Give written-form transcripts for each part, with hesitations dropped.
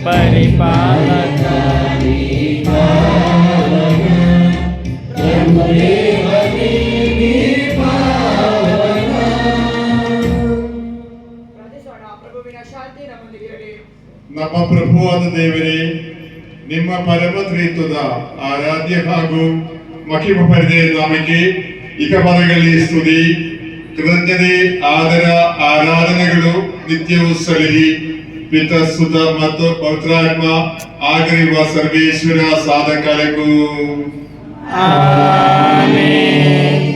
Paripalaka ನಮ್ಮ ಪ್ರಭುವಾದ ದೇವರೇ, ನಿಮ್ಮ ಪರಮ ತ್ರಿತ್ವದ ಆರಾಧ್ಯ ಹಾಗೂ ಮಹಿಮ ಪಡೆದ ನಾಮಕ್ಕೆ ಇಕ ಪದಗಳಲ್ಲಿ ಸ್ತುತಿ, ಕೃತಜ್ಞತೆ, ಆದರ, ಆರಾಧನೆಗಳು ನಿತ್ಯವೂ ಸಲ್ಲಿಸಿ ಪಿತ, ಸುತ ಮತ್ತು ಪವಿತ್ರಾತ್ಮ ಆಗಿರುವ ಸರ್ವೇಶ್ವರ ಸಾಧಕರಿಗೂ ಆಮೆನ್.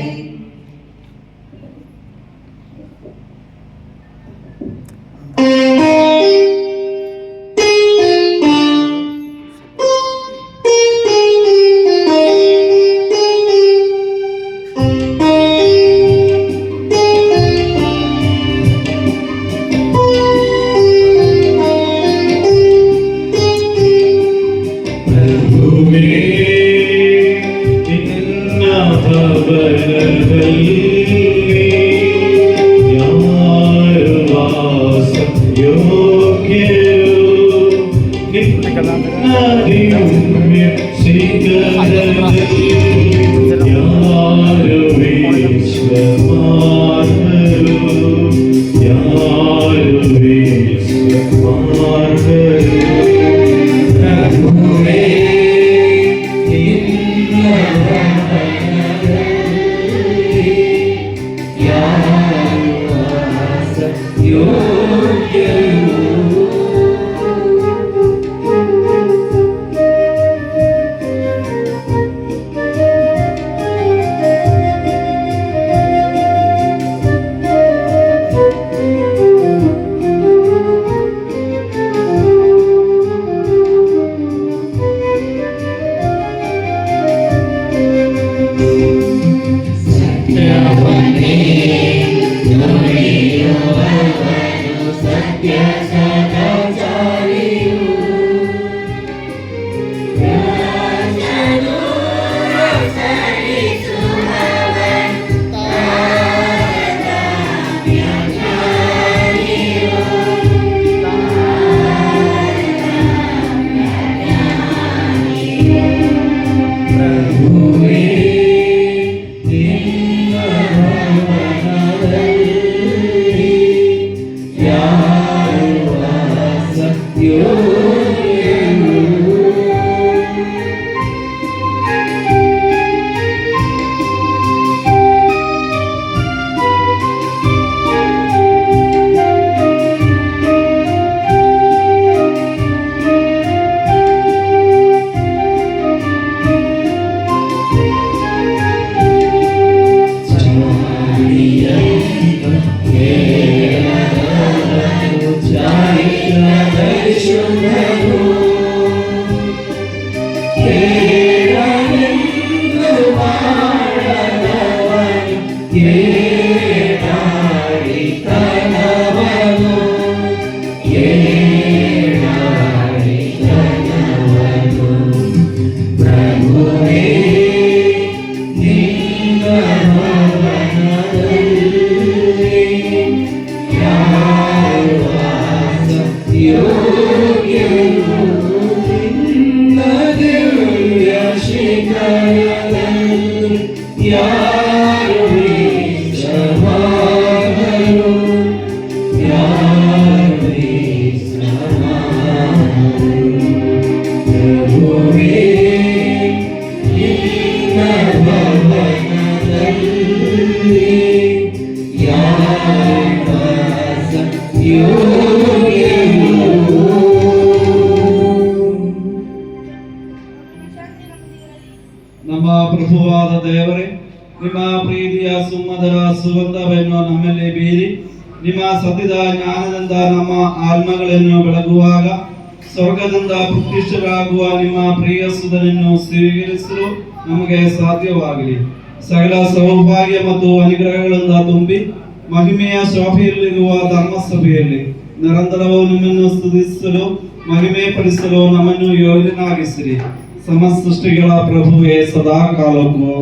ನಮ್ಮ ಪ್ರಭುವಾದ ದೇವರೇ, ನಿಮ್ಮ ಪ್ರೀತಿಯ ಸುಮಧುರ ಸುಗಂಧವನ್ನು ನಮ್ಮಲ್ಲಿ ಬೀರಿ ನಿಮ್ಮ ಸತ್ಯದ ಜ್ಞಾನದಿಂದ ನಮ್ಮ ಆತ್ಮಗಳನ್ನು ಬೆಳಗುವಾಗ ಸ್ವರ್ಗದಿಂದ ಪ್ರತಿಷ್ಠರಾಗುವ ನಿಮ್ಮ ಪ್ರಿಯ ಸುಧನನ್ನು ಸ್ವೀಕರಿಸಲು ನಮಗೆ ಸಾಧ್ಯವಾಗಲಿ. ಸಕಲ ಸೌಭಾಗ್ಯ ಮತ್ತು ಅನುಗ್ರಹಗಳಿಂದ ತುಂಬಿ ಮಹಿಮೆಯ ಶಾಫೆಯಲ್ಲಿರುವ ಧರ್ಮಸಭೆಯಲ್ಲಿ ನಿರಂತರವೂ ನಿಮ್ಮನ್ನು ಸ್ತುತಿಸಲು ಮಹಿಮೆ ಪಡಿಸಲು ನಮ್ಮನ್ನು ಯೋಗ್ಯನಾಗಿಸಿರಿ. ಸಮಸ್ತ ಸೃಷ್ಟಿಗಳ ಪ್ರಭುವೇ ಸದಾ ಕಾಲಕ್ಕೂ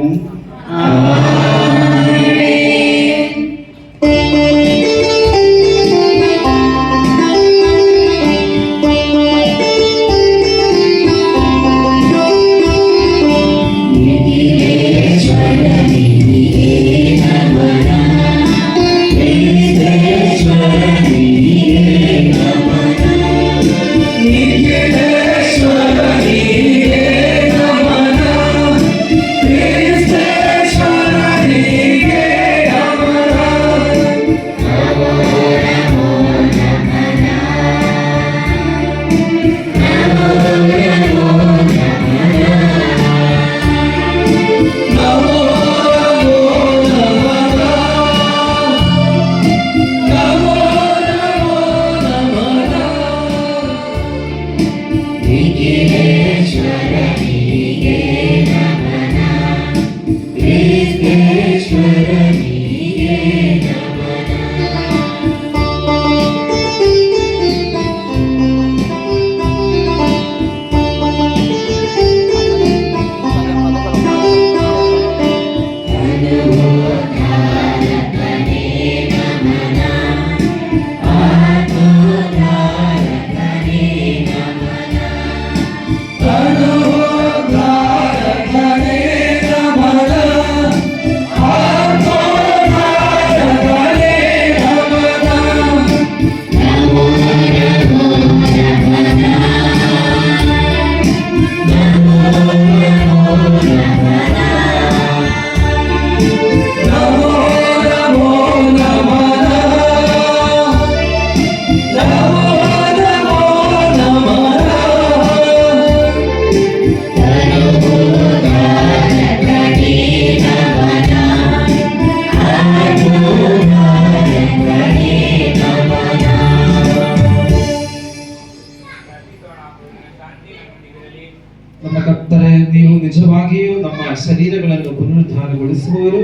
ನಮ್ಮ ಕರ್ತರೆ, ನೀವು ನಿಜವಾಗಿಯೂ ನಮ್ಮ ಶರೀರಗಳನ್ನು ಪುನರುದ್ಧಾರಗೊಳಿಸುವವರು,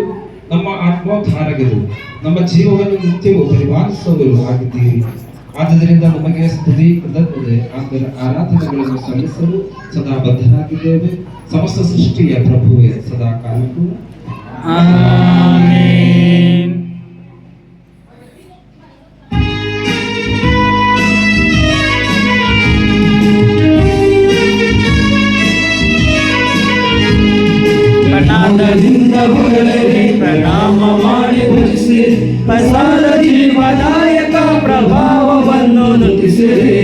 ನಮ್ಮ ಆತ್ಮೋದ್ಧಾರಕರು, ನಮ್ಮ ಜೀವವನ್ನು ನಿತ್ಯವೂ ಪರಿಪಾಲಿಸುವವರು ಆಗಿದ್ದೀರಿ. ಆದ್ದರಿಂದ ನಮಗೆ ಸ್ತುತಿ, ಕೃತಜ್ಞತೆ, ಆರಾಧನೆಗಳನ್ನು ಸಲ್ಲಿಸಲು ಸದಾ ಬದ್ಧರಾಗಿದ್ದೇವೆ. ಸಮಸ್ತ ಸೃಷ್ಟಿಯ ಪ್ರಭುವೇ ಸದಾ ಕಾಲಕ್ಕೂ ಆಮೆನ್. ಪ್ರಣಾಮದಿಂದ ಹೊರಳಿ ಪ್ರಣಾಮ ಮಾಡಿ ಭಜಿಸಿ ಪ್ರಸಾದ ಜೀವದಾಯಕ ಪ್ರಭಾವವನ್ನು ನುತಿಸಿರಿ.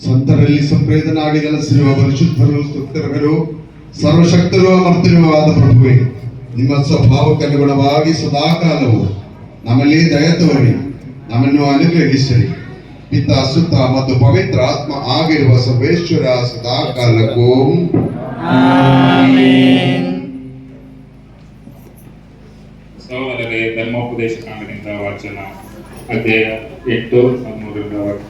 ಸಂತರಲ್ಲಿ ಸಂಪ್ರೇತನಾಗಿ ನೆಲೆಸಿರುವ ಪರಿಶುದ್ಧರು, ಸ್ತುತ್ಯರ್ಹರು, ಸರ್ವಶಕ್ತರು, ಅಮರ್ತ್ಯವಾದ ಪ್ರಭುವೇ, ನಿಮ್ಮ ಸ್ವಭಾವಕ್ಕನುಗುಣವಾಗಿ ಸದಾಕಾಲವು ನಮ್ಮಲ್ಲಿ ದಯ ತೋರಿ ನಮ್ಮನ್ನು ಅನುಗ್ರಹಿಸಿರಿ. ಪಿತ, ಸುತ್ತ ಮತ್ತು ಪವಿತ್ರ ಆತ್ಮ ಆಗಿರುವ ಸರ್ವೇಶ್ವರ ಸದಾಕಾಲಕ್ಕೂ ಆಮೆನ್. ಸಹೋದರರೇ, ಧರ್ಮೋಪದೇಶ ಕಾಂಡದಿಂದ ವಾಚನ, ಅಧ್ಯಾಯ 8:3.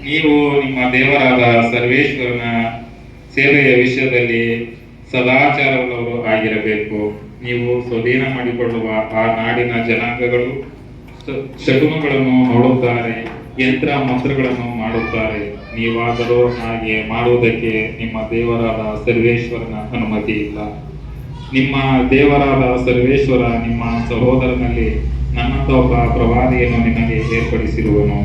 ನೀವು ನಿಮ್ಮ ದೇವರಾದ ಸರ್ವೇಶ್ವರನ ಸೇವೆಯ ವಿಷಯದಲ್ಲಿ ಸದಾಚಾರವುಳ್ಳವರು ಆಗಿರಬೇಕು. ನೀವು ಸ್ವಾಧೀನ ಮಾಡಿಕೊಳ್ಳುವ ಆ ನಾಡಿನ ಜನಾಂಗಗಳು ಶಕುನಗಳನ್ನು ನೋಡುತ್ತಾರೆ, ಯಂತ್ರ ಮಂತ್ರಗಳನ್ನು ಮಾಡುತ್ತಾರೆ. ನೀವಾದರೂ ಹಾಗೆ ಮಾಡುವುದಕ್ಕೆ ನಿಮ್ಮ ದೇವರಾದ ಸರ್ವೇಶ್ವರನ ಅನುಮತಿ ಇಲ್ಲ. ನಿಮ್ಮ ದೇವರಾದ ಸರ್ವೇಶ್ವರ ನಿಮ್ಮ ಸಹೋದರನಲ್ಲಿ ನನ್ನಂತ ಒಬ್ಬ ಪ್ರವಾದಿಯನ್ನು ನಿಮಗೆ ಏರ್ಪಡಿಸಿರುವನು.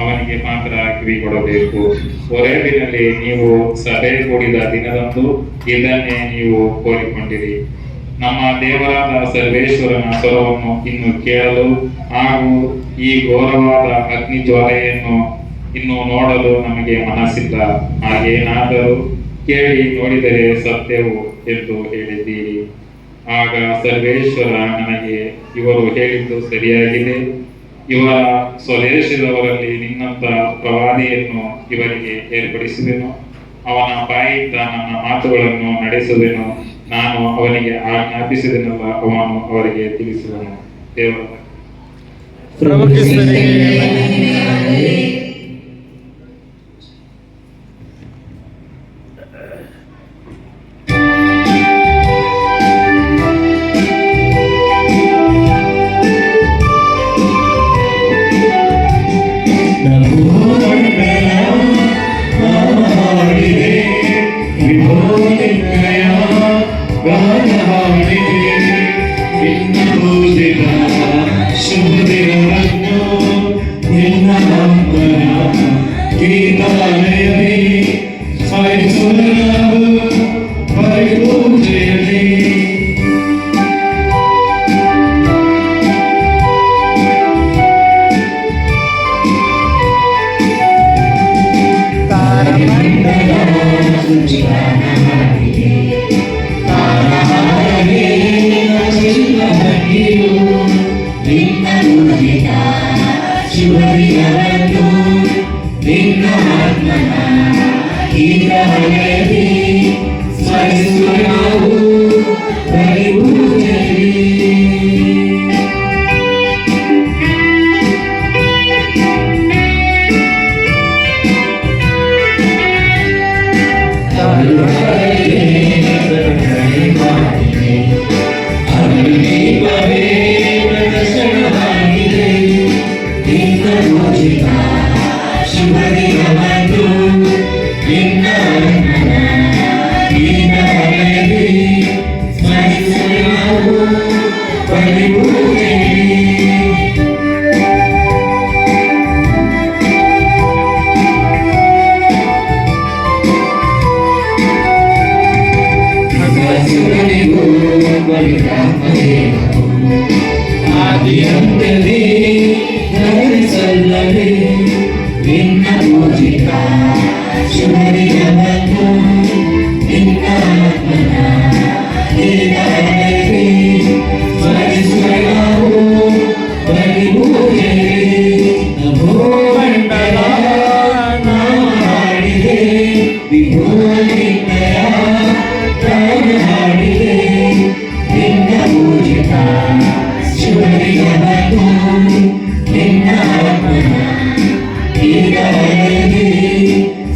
ಅವನಿಗೆ ಮಾತ್ರ ಕಿವಿಗೊಡಬೇಕು. ಹೊರೇಬಿನಲ್ಲಿ ನೀವು ಸಭೆ ಕೂಡಿದ ದಿನದಂದು ಇದನ್ನೇ ನೀವು ಕೋರಿಕೊಂಡಿರಿ. ನಮ್ಮ ದೇವರಾದ ಸರ್ವೇಶ್ವರನ ಸ್ವರವನ್ನು ಇನ್ನು ಕೇಳಲು ಹಾಗೂ ಈ ಘೋರವಾದ ಅಗ್ನಿ ಜ್ವಾಲೆಯನ್ನು ಇನ್ನು ನೋಡಲು ನಮಗೆ ಮನಸ್ಸಿಲ್ಲ. ಹಾಗೇನಾದರೂ ಕೇಳಿ ನೋಡಿದರೆ ಸತ್ಯವು ಎಂದು ಹೇಳಿದ್ದೀರಿ. ಆಗ ಸರ್ವೇಶ್ವರ ನನಗೆ, ಇವರು ಹೇಳಿದ್ದು ಸರಿಯಾಗಿದೆ. ಇವರ ಸ್ವದೇಶದವರಲ್ಲಿ ನಿನ್ನಂತ ಪ್ರವಾದಿಯನ್ನು ಇವರಿಗೆ ಏರ್ಪಡಿಸುವೆನು. ಅವನ ಬಾಯಿಂದ ನನ್ನ ಮಾತುಗಳನ್ನು ನಡೆಸುವೆನು. ನಾನು ಅವನಿಗೆ ಆಜ್ಞಾಪಿಸಿದೆನಲ್ಲ, ಅವನು ಅವರಿಗೆ ತಿಳಿಸುವನು. ದೇವರ ಪೂಜಿತ ಶಿವಲಿಂಗವನ್ನು ನಿನ್ನ ಆತ್ಮನ ಈಗ ಹಳೆಯದಿ ಸ್ಮರಿಸುವ ನಾವು ಬಲಿ ಪೂಜೆಯಲ್ಲಿ. ಆದಿಯಂತೆಯೇ ಧರಿಸಲ್ಲವೇ ನಿನ್ನ ಪೂಜಿತ ಶಿವಲಿಂಗವನ್ನು ನಿನ್ನ ಆತ್ಮನ ಈಗ ಹಳೆಯದಿ ಸ್ಮರಿಸುವ ನಾವು ಬಲಿ ಪೂಜೆಯಲ್ಲಿ. ನಮೋ ಮಂಡಲ ನಾಮ ಹಾಡಿದೆ ವಿಭೋ ನಿನ್ನಯ ನಾಮ ಹಾಡಿದೆ ನಿನ್ನ ಪೂಜಿತ ಶಿವಲಿಂಗವನ್ನು ನಿನ್ನ ಆತ್ಮನ ಈಗ ಹಳೆಯದಿ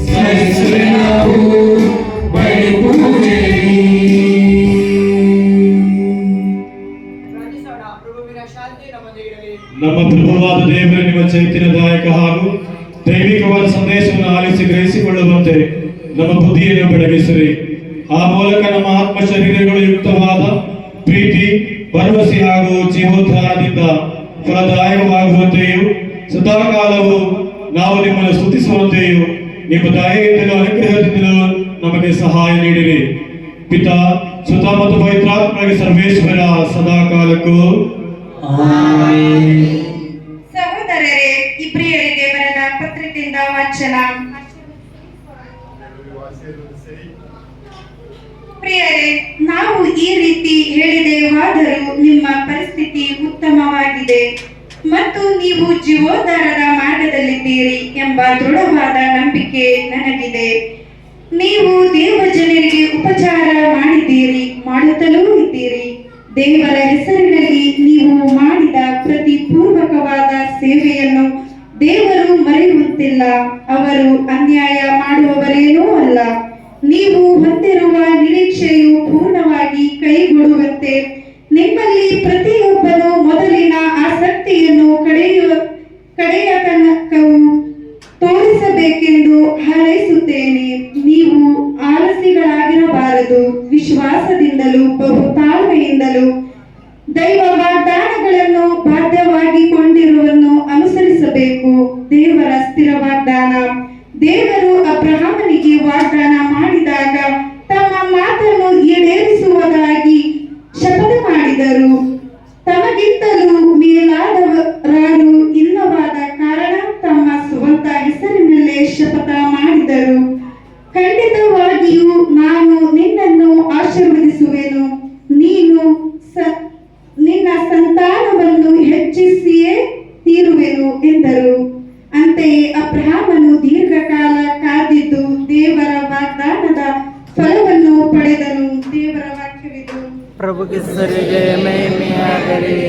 ಸ್ಮರಿಸುವೆ ನಾವು ಬಲಿ ಪೂಜೆಯಲ್ಲಿ. ನಮ್ಮ ಪ್ರಭುವಾದ ದೇವರ ನಿಮ್ಮ ಚೈತನ್ಯದಾಯಕ ಹಾಗೂ ದೈವಿಕವಾದ ಸಂದೇಶವನ್ನು ಆಲಿಸಿ ಗ್ರಹಿಸಿಕೊಳ್ಳುವಂತೆ ನಮ್ಮ ಬುದ್ಧಿಯನ್ನು ಬೆಳಗಿಸಿರಿ. ಆ ಮೂಲಕ ನಮ್ಮ ಆತ್ಮ ಶರೀರಗಳು ಯುಕ್ತವಾದ ಪ್ರೀತಿ, ಭರವಸೆ ಹಾಗೂ ಜೀವೋದ್ಧಾರದಿಂದ ಫಲದಾಯಕವಾಗುವಂತೆಯೂ ಸದಾಕಾಲವು ನಾವು ನಿಮ್ಮನ್ನು ಸ್ತುತಿಸುವಂತೆಯೂ ನಿಮ್ಮ ದಯೆಯಿಂದಲೂ ಅನುಗ್ರಹದಿಂದಲೂ ನಮಗೆ ಸಹಾಯ ನೀಡಿರಿ. ಪಿತಾ, ಸುತ ಮತ್ತು ಪವಿತ್ರಾತ್ಮರಿಗೆ ಸರ್ವೇಶ್ವರ ಸದಾಕಾಲಕ್ಕೂ ಸಹೋದರರೇ, ಇಬ್ರಿಯರಿಗೆ ಬರೆದ ಪತ್ರಿಕೆಯಿಂದ ವಾಚನ. ಪ್ರಿಯರೇ, ನಾವು ಈ ರೀತಿ ಹೇಳಿದೆವಾದರೂ ನಿಮ್ಮ ಪರಿಸ್ಥಿತಿ ಉತ್ತಮವಾಗಿದೆ ಮತ್ತು ನೀವು ಜೀವೋದ್ಧಾರದ ಮಾರ್ಗದಲ್ಲಿದ್ದೀರಿ ಎಂಬ ದೃಢವಾದ ನಂಬಿಕೆ ನನಗಿದೆ. ನೀವು ದೇವಜನರಿಗೆ ಉಪಚಾರ ಮಾಡಿದ್ದೀರಿ, ಮಾಡುತ್ತಲೂ ಇದ್ದೀರಿ. ದೇವರ ಹೆಸರಿನಲ್ಲಿ ನೀವು ಮಾಡಿದ ಪ್ರತಿ ಪೂರ್ವಕವಾದ ಸೇವೆಯನ್ನು ದೇವರು ಮರೆಯುವಂತಿಲ್ಲ. ಅವರು ಅನ್ಯಾಯ ಮಾಡುವವರೇನೂ ಅಲ್ಲ. ನೀವು ಹೊಂದಿರುವ ನಿರೀಕ್ಷೆಯು ಪೂರ್ಣವಾಗಿ ಕೈಗೂಡುವಂತೆ ನಿಮ್ಮಲ್ಲಿ ಪ್ರತಿಯೊಬ್ಬನು ಮೊದಲಿನ ಆಸಕ್ತಿಯನ್ನು ಕಡೆಯ ತನಕವೂ ತೋರಿಸಬೇಕೆಂದು ಹಾರೈಸುತ್ತೇನೆ. ನೀವು ಆಲಸಿಗಳಾಗಿರಬಾರದು, ವಿಶ್ವಾಸದಿಂದಲೂ ಬಹು ತಾಳ್ಮೆಯಿಂದಲೂ ದೈವ ವಾಗ್ದಾನಗಳನ್ನು ಬಾಧ್ಯವಾಗಿಕೊಂಡಿರುವನ್ನು ಅನುಸರಿಸಬೇಕು. ದೇವರ ಸ್ಥಿರ ವಾಗ್ದಾನ. ದೇವರು ಅಬ್ರಹಾಮನಿಗೆ ವಾಗ್ದಾನ ಮಾಡಿದಾಗ ತಮ್ಮ ಮಾತನ್ನು ಈಡೇರಿಸುವುದಾಗಿ ಶಪಥ ಮಾಡಿದರು. ತಮಗಿಂತಲೂ ಮೇಲಾದವರಾರು ಇಲ್ಲವಾದ ಕಾರಣ ತಮ್ಮ ಸ್ವಂತ ಹೆಸರಿನಲ್ಲೇ ಶಪಥ ಮಾಡಿದರು. ಖಂಡಿತವಾಗಿಯೂ ನಾನು ನಿನ್ನನ್ನು ಆಶೀರ್ವದಿಸುವೆನು, ನೀನು ನಿನ್ನ ಸಂತಾನವನ್ನು ಹೆಚ್ಚಿಸಿಯೇ ತೀರುವೆನು ಎಂದರು. ಅಂತೆಯೇ ಅಬ್ರಹಾಮನು ದೀರ್ಘಕಾಲ ಕಾದಿದ್ದು ದೇವರ ವಾಗ್ದಾನದ ಫಲವನ್ನು ಪಡೆದನು. ದೇವರ ವಾಕ್ಯವಿದು. ಪ್ರಭುಗೆ ಸರಿಗೆ ಮಹಿಮೆಯಾಗಲಿ.